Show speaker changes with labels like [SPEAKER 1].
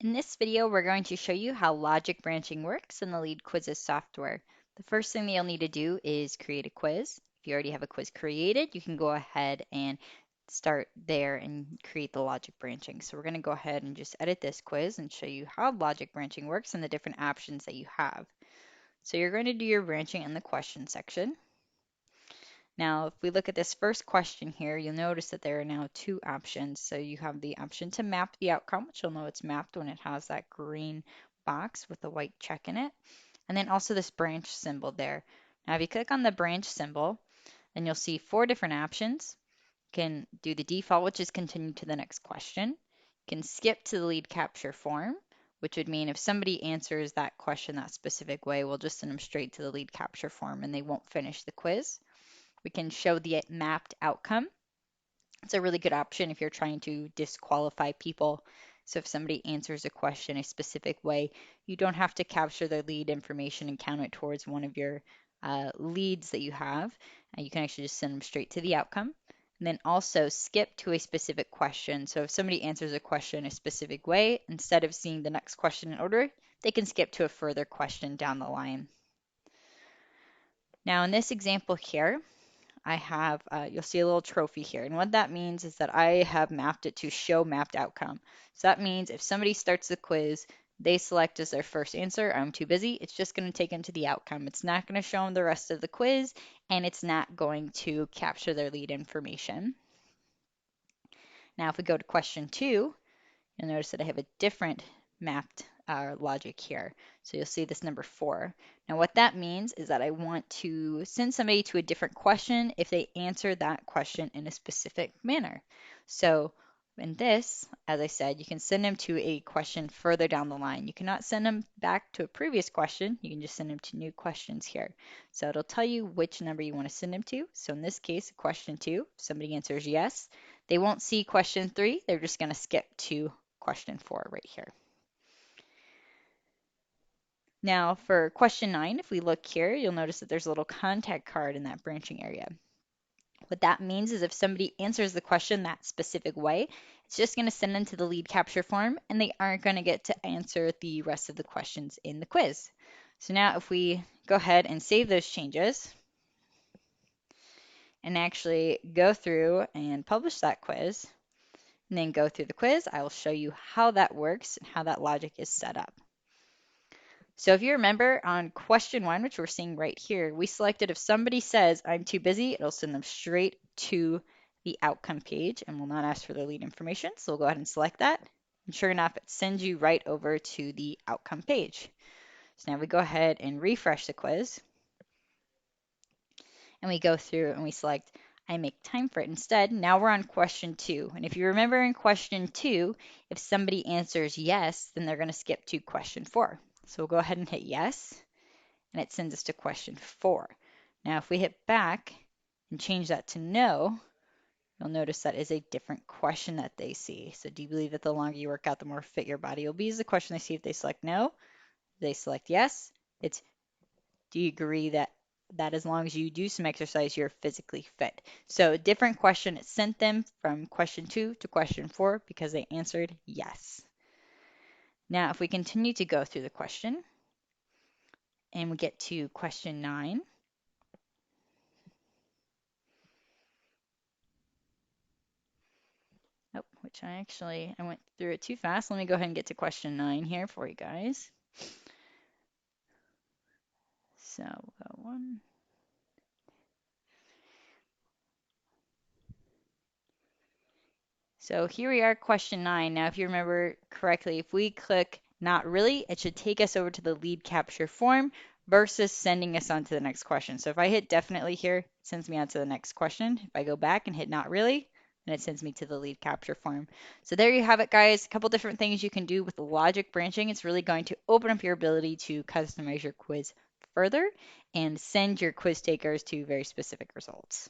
[SPEAKER 1] In this video, we're going to show you how logic branching works in the LeadQuizzes software. The first thing that you'll need to do is create a quiz. If you already have a quiz created, you can go ahead and start there and create the logic branching. So we're going to go ahead and just edit this quiz and show you how logic branching works and the different options that you have. So you're going to do your branching in the question section. Now, if we look at this first question here, you'll notice that there are now two options. So you have the option to map the outcome, which you'll know it's mapped when it has that green box with the white check in it. And then also this branch symbol there. Now, if you click on the branch symbol, then you'll see four different options. You can do the default, which is continue to the next question. You can skip to the lead capture form, which would mean if somebody answers that question that specific way, we'll just send them straight to the lead capture form and they won't finish the quiz. We can show the mapped outcome. It's a really good option if you're trying to disqualify people. So if somebody answers a question a specific way, you don't have to capture their lead information and count it towards one of your leads that you have. You can actually just send them straight to the outcome. And then also skip to a specific question. So if somebody answers a question a specific way, instead of seeing the next question in order, they can skip to a further question down the line. Now in this example here, I have, you'll see a little trophy here. And what that means is that I have mapped it to show mapped outcome. So that means if somebody starts the quiz, they select as their first answer, I'm too busy, it's just going to take them to the outcome. It's not going to show them the rest of the quiz, and it's not going to capture their lead information. Now, if we go to question 2, you'll notice that I have a different mapped logic here. So you'll see this number 4. Now what that means is that I want to send somebody to a different question if they answer that question in a specific manner. So in this, as I said, you can send them to a question further down the line. You cannot send them back to a previous question. You can just send them to new questions here. So it'll tell you which number you want to send them to. So in this case, question 2, if somebody answers yes, they won't see question 3. They're just going to skip to question 4 right here. Now for question 9, if we look here, you'll notice that there's a little contact card in that branching area. What that means is if somebody answers the question that specific way, it's just going to send them to the lead capture form and they aren't going to get to answer the rest of the questions in the quiz. So now if we go ahead and save those changes and actually go through and publish that quiz and then go through the quiz, I will show you how that works and how that logic is set up. So if you remember on question 1, which we're seeing right here, we selected if somebody says I'm too busy, it'll send them straight to the outcome page and will not ask for their lead information. So we'll go ahead and select that. And sure enough, it sends you right over to the outcome page. So now we go ahead and refresh the quiz. And we go through and we select I make time for it instead. Now we're on question 2. And if you remember in question 2, if somebody answers yes, then they're going to skip to question 4. So we'll go ahead and hit yes, and it sends us to question 4. Now, if we hit back and change that to no, you'll notice that is a different question that they see. So do you believe that the longer you work out, the more fit your body will be is the question they see if they select no. If they select yes, it's do you agree that as long as you do some exercise, you're physically fit? So a different question, it sent them from question 2 to question 4 because they answered yes. Now, if we continue to go through the question, and we get to question 9. Oh, which I went through it too fast. Let me go ahead and get to question 9 here for you guys. So, 1. So here we are, question 9. Now, if you remember correctly, if we click not really, it should take us over to the lead capture form versus sending us on to the next question. So if I hit definitely here, it sends me on to the next question. If I go back and hit not really, then it sends me to the lead capture form. So there you have it, guys. A couple different things you can do with logic branching. It's really going to open up your ability to customize your quiz further and send your quiz takers to very specific results.